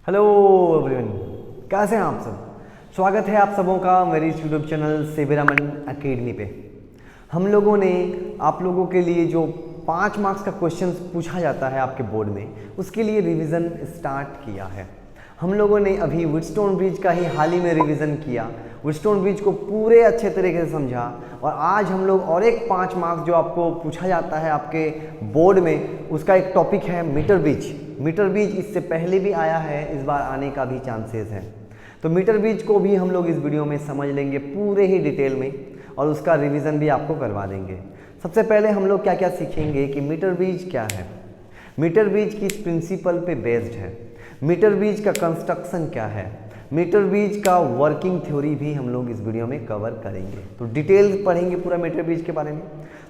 Hello everyone, कैसे हैं आप सब। स्वागत है आप सबों का मेरी यूट्यूब चैनल सेविरामन एकेडमी पे। हम लोगों ने आप लोगों के लिए जो 5 मार्क्स का क्वेश्चन पूछा जाता है आपके बोर्ड में, उसके लिए रिवीजन स्टार्ट किया है। हम लोगों ने अभी व्हीटस्टोन ब्रिज का ही हाल ही में रिवीजन किया, व्हीटस्टोन ब्रिज को पूरे अच्छे तरीके से समझा, और आज हम लोग और एक 5 मार्क्स जो आपको पूछा जाता है आपके बोर्ड में, उसका एक टॉपिक है मीटर ब्रिज। मीटर ब्रिज इससे पहले भी आया है, इस बार आने का भी चांसेस है। तो मीटर ब्रिज को भी हम लोग इस वीडियो में समझ लेंगे पूरे ही डिटेल में, और उसका रिवीजन भी आपको करवा देंगे। सबसे पहले हम लोग क्या क्या सीखेंगे कि मीटर ब्रिज क्या है, मीटर ब्रिज किस प्रिंसिपल पे बेस्ड है, मीटर ब्रिज का कंस्ट्रक्शन क्या है, मीटर ब्रिज का वर्किंग थ्योरी भी हम लोग इस वीडियो में कवर करेंगे। तो डिटेल पढ़ेंगे पूरा मीटर ब्रिज के बारे में।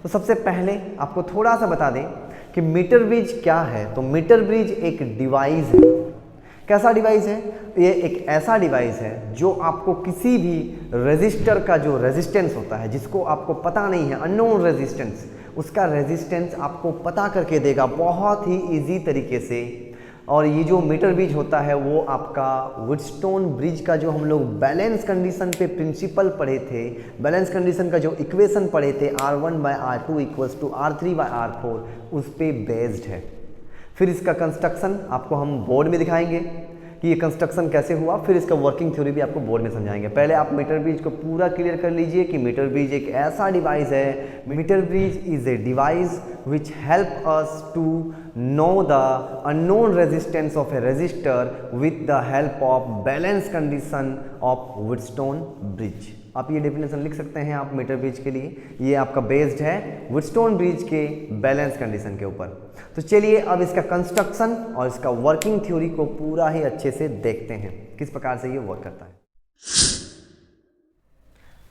तो सबसे पहले आपको थोड़ा सा बता दें कि मीटर ब्रिज क्या है। तो मीटर ब्रिज एक डिवाइस है। कैसा डिवाइस है? ये एक ऐसा डिवाइस है जो आपको किसी भी रेजिस्टर का जो रेजिस्टेंस होता है, जिसको आपको पता नहीं है, अननोन रेजिस्टेंस, उसका रेजिस्टेंस आपको पता करके देगा बहुत ही इजी तरीके से। और ये जो मीटर ब्रिज होता है वो आपका व्हीटस्टोन ब्रिज का जो हम लोग बैलेंस कंडीशन पे प्रिंसिपल पढ़े थे, बैलेंस कंडीशन का जो इक्वेशन पढ़े थे R1/R2 = R3/R4, उस पे बेस्ड है। फिर इसका कंस्ट्रक्शन आपको हम बोर्ड में दिखाएंगे कि ये कंस्ट्रक्शन कैसे हुआ, फिर इसका वर्किंग थ्योरी भी आपको बोर्ड में समझाएंगे। पहले आप मीटर ब्रिज को पूरा क्लियर कर लीजिए कि मीटर ब्रिज एक ऐसा डिवाइस है, meter bridge is a device which help us to know the unknown resistance of a resistor with the help of balance condition of Wheatstone bridge. आप ये डेफिनेशन लिख सकते हैं आप मीटर ब्रिज के लिए। ये आपका बेस्ड है व्हीटस्टोन ब्रिज के बैलेंस कंडीशन के ऊपर। तो चलिए अब इसका कंस्ट्रक्शन और इसका वर्किंग थ्योरी को पूरा ही अच्छे से देखते हैं किस प्रकार से ये वर्क करता है।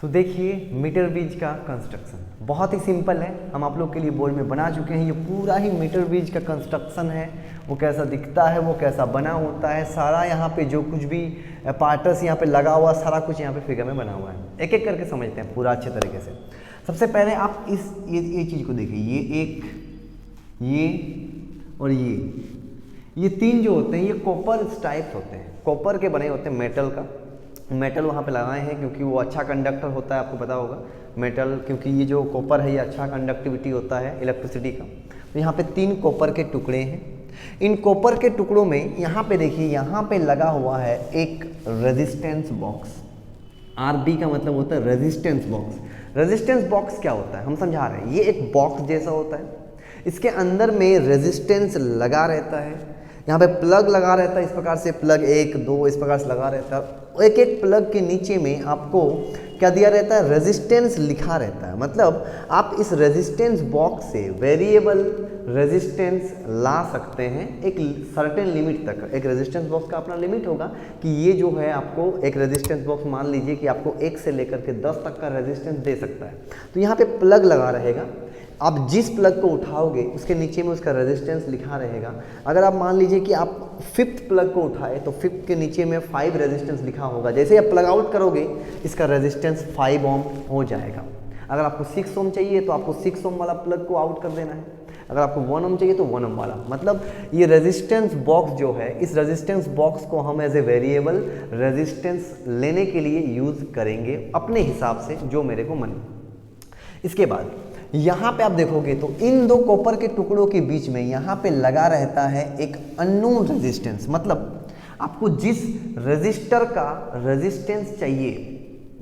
तो देखिए मीटर ब्रिज का कंस्ट्रक्शन बहुत ही सिंपल है, हम आप लोग के लिए बोर्ड में बना चुके हैं। ये पूरा ही मीटर ब्रिज का कंस्ट्रक्शन है, वो कैसा दिखता है, वो कैसा बना होता है, सारा यहाँ पे जो कुछ भी पार्टस यहाँ पे लगा हुआ, सारा कुछ यहाँ पे फिगर में बना हुआ है। एक एक करके समझते हैं पूरा अच्छे तरीके से। सबसे पहले आप ये चीज़ को देखिए, ये एक, ये और ये 3 जो होते हैं ये कॉपर टाइप्स होते हैं, कॉपर के बने होते हैं, मेटल का। मेटल वहाँ पे लगाए हैं क्योंकि वो अच्छा कंडक्टर होता है, आपको पता होगा मेटल, क्योंकि ये जो कॉपर है ये अच्छा कंडक्टिविटी होता है इलेक्ट्रिसिटी का। तो यहाँ पे 3 कॉपर के टुकड़े हैं। इन कॉपर के टुकड़ों में यहाँ पे देखिए, यहाँ पे लगा हुआ है एक रेजिस्टेंस बॉक्स। RB का मतलब होता है रेजिस्टेंस बॉक्स। रेजिस्टेंस बॉक्स क्या होता है हम समझा रहे हैं। ये एक बॉक्स जैसा होता है, इसके अंदर में रेजिस्टेंस लगा रहता है, यहाँ पे प्लग लगा रहता है, इस प्रकार से प्लग 1, 2 इस प्रकार से लगा रहता है। एक एक प्लग के नीचे में आपको क्या दिया रहता है, रेजिस्टेंस लिखा रहता है। मतलब आप इस रेजिस्टेंस बॉक्स से वेरिएबल रेजिस्टेंस ला सकते हैं एक सर्टेन लिमिट तक। एक रेजिस्टेंस बॉक्स का अपना लिमिट होगा कि ये जो है आपको एक रेजिस्टेंस बॉक्स मान लीजिए कि आपको 1 से लेकर के 10 तक का रेजिस्टेंस दे सकता है। तो यहाँ पे प्लग लगा रहेगा, आप जिस प्लग को उठाओगे उसके नीचे में उसका रेजिस्टेंस लिखा रहेगा। अगर आप मान लीजिए कि आप 5th प्लग को उठाए तो 5th के नीचे में 5 रेजिस्टेंस लिखा होगा। जैसे आप प्लग आउट करोगे इसका रेजिस्टेंस 5 ओम हो जाएगा। अगर आपको 6 ओम चाहिए तो आपको 6 ओम वाला प्लग को आउट कर देना है। अगर आपको 1 ओम चाहिए तो 1 ओम वाला। मतलब ये रेजिस्टेंस बॉक्स जो है, इस रेजिस्टेंस बॉक्स को हम एज ए वेरिएबल रेजिस्टेंस लेने के लिए यूज़ करेंगे अपने हिसाब से, जो मेरे को मन। इसके बाद यहाँ पे आप देखोगे तो इन 2 कॉपर के टुकड़ों के बीच में यहाँ पे लगा रहता है एक अननोन रेजिस्टेंस। मतलब आपको जिस रेजिस्टर का रेजिस्टेंस चाहिए,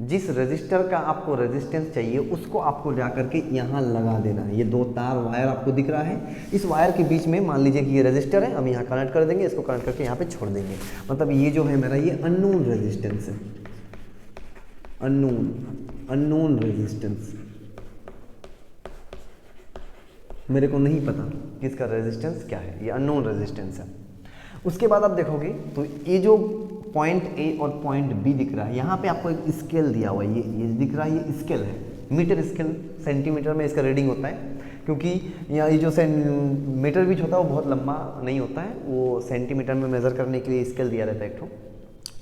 जिस रेजिस्टर का आपको रेजिस्टेंस चाहिए, उसको आपको जा करके यहाँ लगा देना है। ये 2 तार वायर आपको दिख रहा है, इस वायर के बीच में मान लीजिए कि ये रेजिस्टर है, हम यहाँ कनेक्ट कर देंगे, इसको कनेक्ट करके यहाँ पे छोड़ देंगे। मतलब ये जो है मेरा ये अननोन रेजिस्टेंस है, अननोन रेजिस्टेंस। मेरे को नहीं पता कि इसका रेजिस्टेंस क्या है, ये अननोन रेजिस्टेंस है। उसके बाद आप देखोगे तो ये जो पॉइंट A और पॉइंट B दिख रहा है, यहाँ पे आपको एक स्केल दिया हुआ है, ये दिख रहा है, ये स्केल है, मीटर स्केल, सेंटीमीटर में इसका रीडिंग होता है। क्योंकि यहाँ ये जो मीटर ब्रिज होता है वो बहुत लंबा नहीं होता है, वो सेंटीमीटर में मेज़र करने के लिए स्केल दिया रहता है एक ठो।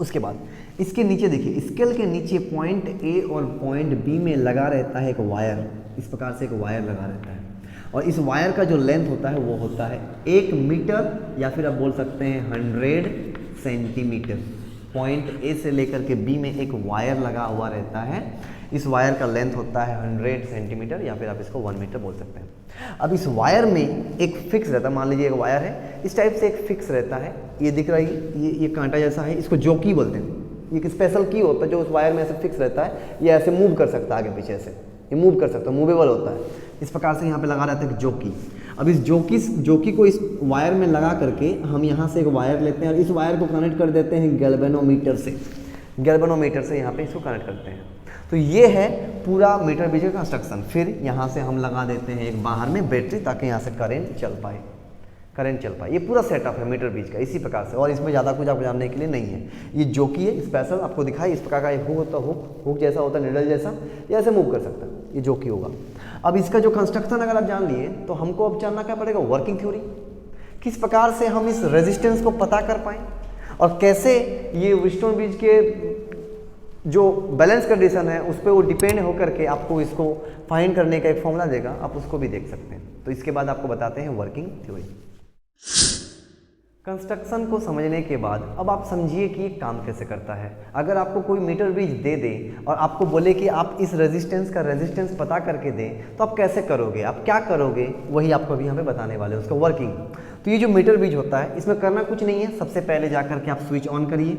उसके बाद इसके नीचे देखिए, स्केल के नीचे पॉइंट A और पॉइंट B में लगा रहता है एक वायर, इस प्रकार से एक वायर लगा रहता है। और इस वायर का जो लेंथ होता है वो होता है 1 मीटर, या फिर आप बोल सकते हैं 100 सेंटीमीटर। पॉइंट ए से लेकर के बी में एक वायर लगा हुआ रहता है, इस वायर का लेंथ होता है 100 सेंटीमीटर या फिर आप इसको 1 मीटर बोल सकते हैं। अब इस वायर में एक फिक्स रहता है, मान लीजिए एक वायर है, इस टाइप से एक फिक्स रहता है, ये दिख रहा है, ये कांटा जैसा है, इसको जोकी बोलते हैं। ये एक स्पेशल की होता है जो उस वायर में ऐसे फिक्स रहता है, ये ऐसे मूव कर सकता है आगे पीछे से, ये मूव कर सकता है, मूवेबल होता है। इस प्रकार से यहाँ पे लगा रहता है जोकी। अब इस जोकी को इस वायर में लगा करके हम यहाँ से एक वायर लेते हैं और इस वायर को कनेक्ट कर देते हैं गैल्वेनोमीटर से। गैल्वेनोमीटर से यहाँ पे इसको कनेक्ट करते हैं। तो ये है पूरा मीटर ब्रिज का कंस्ट्रक्शन। फिर यहाँ से हम लगा देते हैं एक बाहर में बैटरी, ताकि यहाँ से करंट चल पाए। ये पूरा सेटअप है मीटर ब्रिज का इसी प्रकार से, और इसमें ज़्यादा कुछ आपको जानने के लिए नहीं है। ये जोकी है स्पेशल, आपको दिखाई इस प्रकार का एक हुक होता है, हुक जैसा होता है, निडल जैसा, ये ऐसे मूव कर सकता है, ये जोकी होगा। अब इसका जो कंस्ट्रक्शन अगर आप जान लिए तो हमको अब जानना क्या पड़ेगा, वर्किंग थ्योरी। किस प्रकार से हम इस रेजिस्टेंस को पता कर पाएँ और कैसे ये व्हीटस्टोन ब्रिज के जो बैलेंस कंडीशन है उस पर वो डिपेंड होकर के आपको इसको फाइंड करने का एक फॉर्मूला देगा, आप उसको भी देख सकते हैं। तो इसके बाद आपको बताते हैं वर्किंग थ्योरी। कंस्ट्रक्शन को समझने के बाद अब आप समझिए कि ये काम कैसे करता है। अगर आपको कोई मीटर ब्रिज दे दे और आपको बोले कि आप इस रेजिस्टेंस का रेजिस्टेंस पता करके दें, तो आप कैसे करोगे, आप क्या करोगे, वही आपको अभी यहाँ पे बताने वाले हैं, उसका वर्किंग। तो ये जो मीटर ब्रिज होता है इसमें करना कुछ नहीं है, सबसे पहले जा करके आप स्विच ऑन करिए।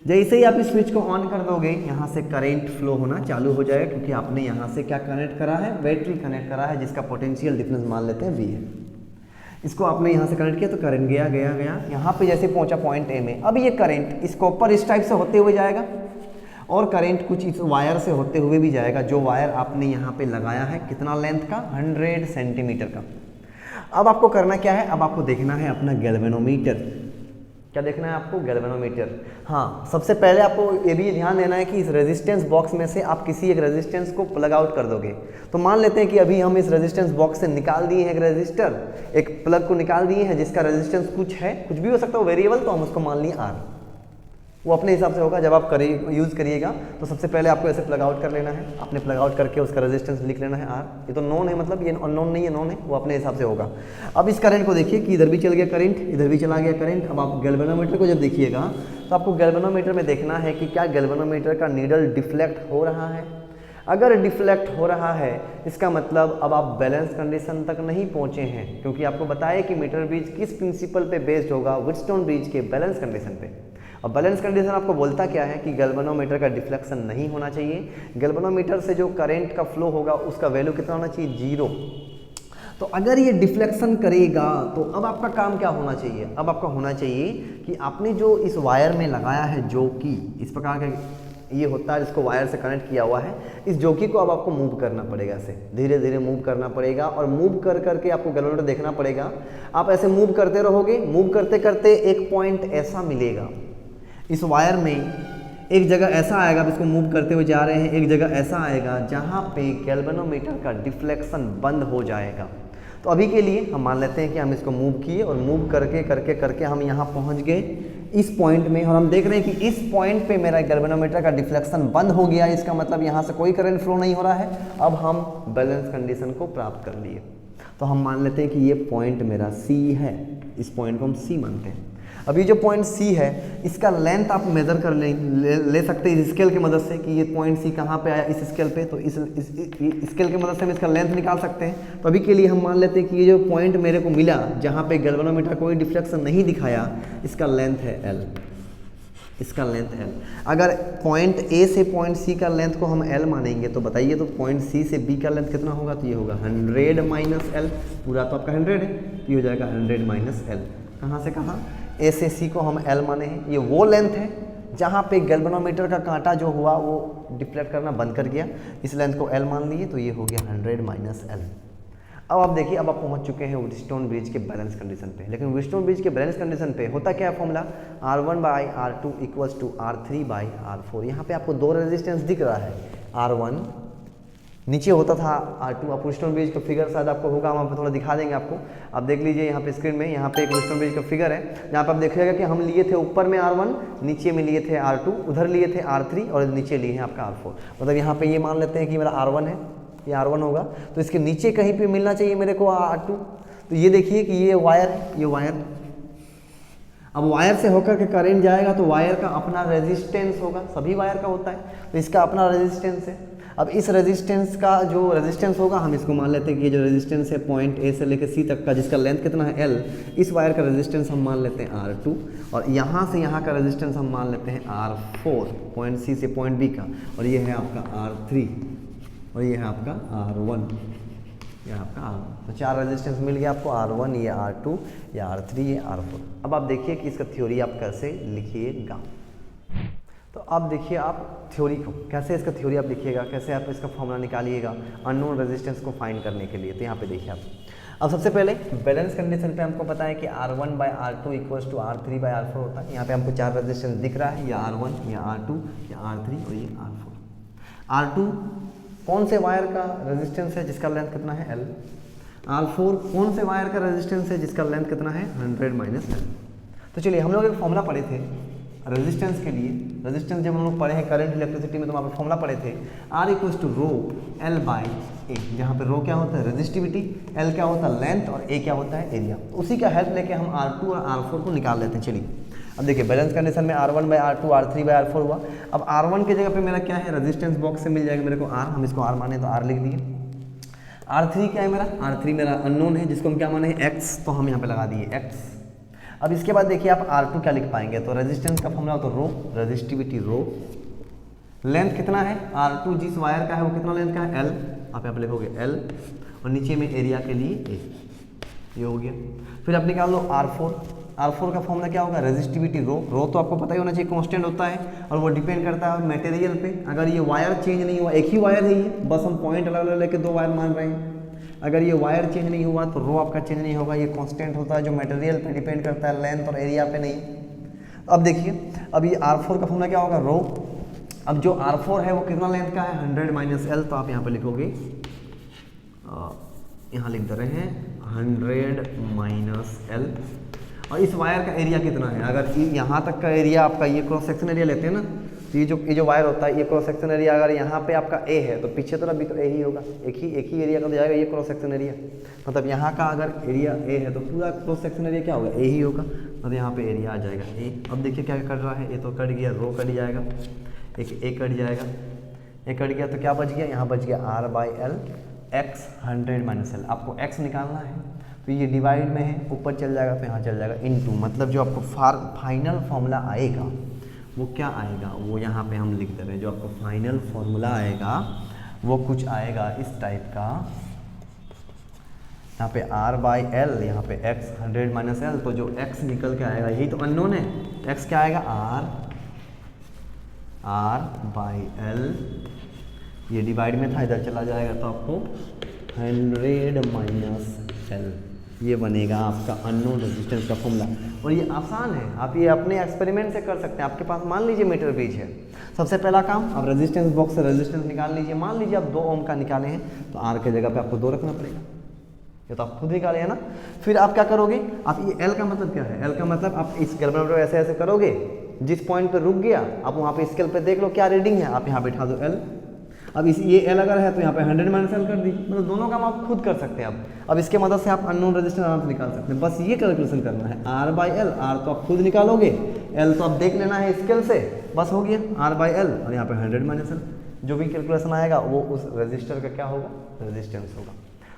जैसे ही आप इस स्विच को ऑन कर दोगे, यहाँ से करंट फ्लो होना चालू हो जाएगा, क्योंकि आपने यहाँ से क्या कनेक्ट करा है, बैटरी कनेक्ट करा है, जिसका पोटेंशियल डिफरेंस मान लेते हैं V है। इसको आपने यहाँ से कनेक्ट किया तो करंट गया यहाँ पे जैसे पहुँचा पॉइंट ए में। अब ये करंट इस कॉपर इस टाइप से होते हुए जाएगा और करंट कुछ इस वायर से होते हुए भी जाएगा, जो वायर आपने यहाँ पे लगाया है, कितना लेंथ का, 100 सेंटीमीटर का। अब आपको करना क्या है, अब आपको देखना है अपना गैल्वेनोमीटर। क्या देखना है आपको, गैल्वेनोमीटर। हाँ, सबसे पहले आपको ये भी ध्यान देना है कि इस रेजिस्टेंस बॉक्स में से आप किसी एक रेजिस्टेंस को प्लग आउट कर दोगे। तो मान लेते हैं कि अभी हम इस रेजिस्टेंस बॉक्स से निकाल दिए हैं एक रेजिस्टर, एक प्लग को निकाल दिए हैं जिसका रेजिस्टेंस कुछ है, कुछ भी हो सकता है वेरिएबल, तो हम उसको मान लिए R। वो अपने हिसाब से होगा। जब आप यूज़ करिएगा तो सबसे पहले आपको ऐसे प्लग आउट कर लेना है, आपने प्लग आउट करके उसका रेजिस्टेंस लिख लेना है R। ये तो नॉन है, मतलब ये अननोन नहीं है, नॉन है, वो अपने हिसाब से होगा। अब इस करंट को देखिए कि इधर भी चल गया करंट, इधर भी चला गया करंट। अब आप गैल्वेनोमीटर को जब देखिएगा तो आपको गैल्वेनोमीटर में देखना है कि क्या गैल्वेनोमीटर का नीडल डिफ्लेक्ट हो रहा है। अगर डिफ्लेक्ट हो रहा है इसका मतलब अब आप बैलेंस कंडीशन तक नहीं पहुंचे हैं, क्योंकि आपको बताया कि मीटर ब्रिज किस प्रिंसिपल पे बेस्ड होगा, व्हीटस्टोन ब्रिज के बैलेंस कंडीशन पे। अब बैलेंस कंडीशन आपको बोलता क्या है कि गैल्वेनोमीटर का डिफ्लेक्शन नहीं होना चाहिए। गैल्वेनोमीटर से जो करंट का फ्लो होगा उसका वैल्यू कितना होना चाहिए, 0। तो अगर ये डिफ्लेक्शन करेगा तो अब आपका काम क्या होना चाहिए, अब आपका होना चाहिए कि आपने जो इस वायर में लगाया है, जो कि इस प्रकार का ये होता है, इसको वायर से कनेक्ट किया हुआ है, इस जोकी को अब आपको मूव करना पड़ेगा, ऐसे धीरे धीरे मूव करना पड़ेगा। और मूव कर करके आपको गैल्वेनोमीटर देखना पड़ेगा। आप ऐसे मूव करते रहोगे, मूव करते करते एक पॉइंट ऐसा मिलेगा इस वायर में, एक जगह ऐसा आएगा, आप इसको मूव करते हुए जा रहे हैं, एक जगह ऐसा आएगा जहाँ पे गैल्वेनोमीटर का डिफ्लेक्शन बंद हो जाएगा। तो अभी के लिए हम मान लेते हैं कि हम इसको मूव किए और मूव करके करके करके हम यहाँ पहुँच गए इस पॉइंट में, और हम देख रहे हैं कि इस पॉइंट पे मेरा गैल्वेनोमीटर का डिफ्लेक्शन बंद हो गया। इसका मतलब यहाँ से कोई करंट फ्लो नहीं हो रहा है। अब हम बैलेंस कंडीशन को प्राप्त कर लिए। तो हम मान लेते हैं कि ये पॉइंट मेरा C है, इस पॉइंट को हम C मानते हैं। अब ये जो पॉइंट C है, इसका लेंथ आप मेजर कर ले सकते हैं इस स्केल की मदद से कि ये पॉइंट C कहाँ पे आया इस स्केल पे। तो इस स्केल की मदद से हम इसका लेंथ निकाल सकते हैं। तो अभी के लिए हम मान लेते हैं कि ये जो पॉइंट मेरे को मिला जहाँ पे गैल्वेनोमीटर कोई डिफ्लेक्शन नहीं दिखाया, इसका लेंथ है L, इसका लेंथ L। अगर पॉइंट A से पॉइंट C का लेंथ को हम L मानेंगे तो बताइए, तो पॉइंट C से B का लेंथ कितना होगा, तो ये होगा 100 माइनस L। पूरा तो आपका 100 है, तो ये हो जाएगा 100 माइनस L। कहाँ से कहाँ, A से C को हम L माने हैं। ये वो लेंथ है जहाँ पे गैल्वेनोमीटर का कांटा जो हुआ वो डिफ्लेक्ट करना बंद कर गया, इस लेंथ को L मान लिए, तो ये हो गया 100 माइनस L। अब आप देखिए, अब आप पहुंच चुके हैं व्हीटस्टोन ब्रिज के बैलेंस कंडीशन पे। लेकिन व्हीटस्टोन ब्रिज के बैलेंस कंडीशन पे होता क्या है formula, R1/R2 equals to R3/R4। यहाँ पे आपको दो रेजिस्टेंस दिख रहा है, R1 नीचे होता था R2। आप व्हीटस्टोन ब्रिज का फिगर शायद आपको होगा, वहाँ पे थोड़ा दिखा देंगे आपको। आप देख लीजिए यहाँ पे स्क्रीन में, यहाँ पे एक व्हीटस्टोन ब्रिज का फिगर है जहाँ पे आप देखिएगा कि हम लिए थे ऊपर में R1, नीचे में लिए थे R2, उधर लिए थे R3 और नीचे लिए हैं आपका R4। मतलब यहाँ पे ये मान लेते हैं कि मेरा R1 है, ये R1 होगा, तो इसके नीचे कहीं पे मिलना चाहिए मेरे को R2। तो ये देखिए कि ये वायर है, ये वायर अब वायर से होकर के करंट जाएगा तो वायर का अपना रेजिस्टेंस होगा, सभी वायर का होता है, तो इसका अपना रेजिस्टेंस है। अब इस रेजिस्टेंस का जो रेजिस्टेंस होगा, हम इसको मान लेते हैं कि ये जो रेजिस्टेंस है पॉइंट ए से लेकर सी तक का, जिसका लेंथ कितना है एल, इस वायर का रेजिस्टेंस हम मान लेते हैं R2, और यहाँ से यहाँ का रेजिस्टेंस हम मान लेते हैं R4, पॉइंट सी से पॉइंट बी का, और ये है आपका R3, और ये है आपका R1, ये आपका R1। तो 4 रेजिस्टेंस मिल गया आपको, R1, ये R2, ये R3, ये R4। अब आप देखिए कि इसका थ्योरी आप कैसे लिखिएगा। तो अब देखिए आप थ्योरी को कैसे, इसका थ्योरी आप लिखिएगा, कैसे आप इसका फॉर्मूला निकालिएगा अननोन रेजिस्टेंस को फाइंड करने के लिए। तो यहाँ पे देखिए आप, अब सबसे पहले बैलेंस कंडीशन पे हमको पता है कि R1/R2 इक्वल्स टू R3/R4 होता है। यहाँ पे हमको 4 रेजिस्टेंस दिख रहा है, ये R1, ये R2, ये R3 और ये R4। R2 कौन से वायर का रेजिस्टेंस है जिसका लेंथ कितना है L। R4 कौन से वायर का रेजिस्टेंस है जिसका लेंथ कितना है 100 - L। तो चलिए हम लोग एक फॉर्मूला पढ़े थे रेजिस्टेंस के लिए, रेजिस्टेंस जब हम लोग पढ़े हैं करंट इलेक्ट्रिसिटी में, तो वहाँ पे फॉर्मूला पढ़े थे R equals to row L/A, जहाँ पे रो क्या होता है रेजिस्टिविटी, L क्या होता है लेंथ, और A क्या होता है एरिया। उसी का हेल्प लेके हम R2 और R4 को निकाल लेते हैं। चलिए अब देखिए बैलेंस कंडीशन में R1/R2 R3/R4 हुआ। अब R1 की जगह पे मेरा क्या है, रेजिस्टेंस बॉक्स से मिल जाएगा मेरे को R, हम इसको R माने तो R लिख दिए। R3 क्या है मेरा, R3 मेरा अननोन है जिसको हम क्या माने X, तो हम यहाँ पे लगा दिए X। अब इसके बाद देखिए आप R2 क्या लिख पाएंगे, तो रेजिस्टेंस का फॉर्मूला तो रो, रेजिस्टिविटी रो, लेंथ कितना है R2 जिस वायर का है वो कितना लेंथ का है L, आप यहाँ पे लिखोगे L, और नीचे में एरिया के लिए A, ये हो गया। फिर आप निकाल लो R4 का फॉर्मूला क्या होगा, रेजिस्टिविटी रो तो आपको पता ही होना चाहिए कांस्टेंट होता है, और वो डिपेंड करता है मटेरियल पे। अगर ये वायर चेंज नहीं हुआ, एक ही वायर है ये, बस हम पॉइंट अलग अलग लेके 2 वायर मान रहे हैं, अगर ये वायर चेंज नहीं हुआ तो रो आपका चेंज नहीं होगा। ये कांस्टेंट होता है जो मटेरियल पे डिपेंड करता है, लेंथ और एरिया पे नहीं। अब देखिए अब ये R4 का फॉर्मूला क्या होगा, रो। अब जो R4 है वो कितना लेंथ का है 100 - L, तो आप यहाँ पे लिखोगे, यहाँ लिख दे रहे हैं 100 - L। और इस वायर का एरिया कितना है, अगर यहाँ तक का एरिया आपका, ये क्रॉस सेक्शन एरिया लेते हैं ना, तो ये जो वायर होता है, ये क्रॉस सेक्शन एरिया अगर यहाँ पे आपका A है तो पीछे तरफ भी तो A ही होगा, एक ही एरिया का तो जाएगा ये क्रॉस सेक्शन एरिया। मतलब यहाँ का अगर एरिया A है तो पूरा क्रॉस सेक्शन एरिया क्या होगा, A ही होगा, मतलब यहाँ पे एरिया आ जाएगा A। अब देखिए क्या कट रहा है, A तो कट गया, रो कट जाएगा, एक A कट जाएगा, A कट गया तो क्या बच गया, यहाँ बच गया R/L X 100 - L। आपको X निकालना है तो ये डिवाइड में है, ऊपर चल जाएगा तो यहाँ चल जाएगा इनटू, मतलब जो आपको फाइनल फॉर्मूला आएगा वो क्या आएगा, वो यहाँ पे हम लिख दे रहे हैं। जो आपको फाइनल फॉर्मूला आएगा वो कुछ आएगा इस टाइप का, यहाँ पे R/L, यहाँ पे X 100 - L, तो जो X निकल के आएगा यही तो अननोन है, X क्या आएगा R/L, ये डिवाइड में था इधर चला जाएगा तो आपको 100 - L, ये बनेगा आपका अननोन रेजिस्टेंस का फॉर्मूला। और ये आसान है, आप ये अपने एक्सपेरिमेंट से कर सकते हैं। आपके पास मान लीजिए मीटर ब्रिज है, सबसे पहला काम आप रेजिस्टेंस बॉक्स से रेजिस्टेंस निकाल लीजिए। मान लीजिए आप 2 ओम का निकाले हैं तो R के जगह पे आपको 2 रखना पड़ेगा, ये तो आप खुद निकाले है ना। फिर आप क्या करोगे, आप ये L का मतलब क्या है, L का मतलब आप इस कैलकुलेटर ऐसे ऐसे करोगे, जिस पॉइंट पे रुक गया आप वहाँ पे स्केल पे देख लो क्या रीडिंग है, आप यहाँ बैठा दो L। अब ये L अगर है तो यहाँ पे 100 - L कर दी, मतलब दोनों काम आप खुद कर सकते हैं। अब इसके मदद से आप अननोन रेजिस्टेंस आराम से निकाल सकते हैं। बस ये कैलकुलेशन करना है, R/L, R तो आप खुद निकालोगे, L तो आप देख लेना है स्केल से, बस हो गया R/L, और यहाँ पे 100 - L। जो भी कैलकुलेशन आएगा वो उस रजिस्टर का क्या होगा, रेजिस्टेंस होगा।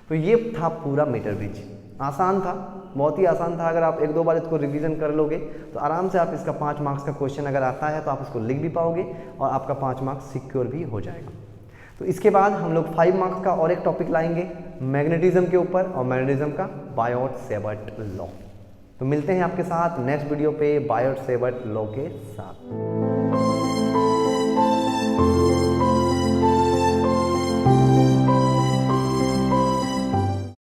तो ये था पूरा मीटर ब्रिज, आसान था, बहुत ही आसान था। अगर आप 1-2 बार इसको रिवीजन कर लोगे तो आराम से आप इसका 5 मार्क्स का क्वेश्चन अगर आता है तो आप उसको लिख भी पाओगे और आपका 5 मार्क्स सिक्योर भी हो जाएगा। तो इसके बाद हम लोग 5 मार्क्स का और एक टॉपिक लाएंगे मैग्नेटिज्म के ऊपर, और मैग्नेटिज्म का बायोट-सेवर्ट लॉ। तो मिलते हैं आपके साथ नेक्स्ट वीडियो पे बायोट-सेवर्ट लॉ के साथ।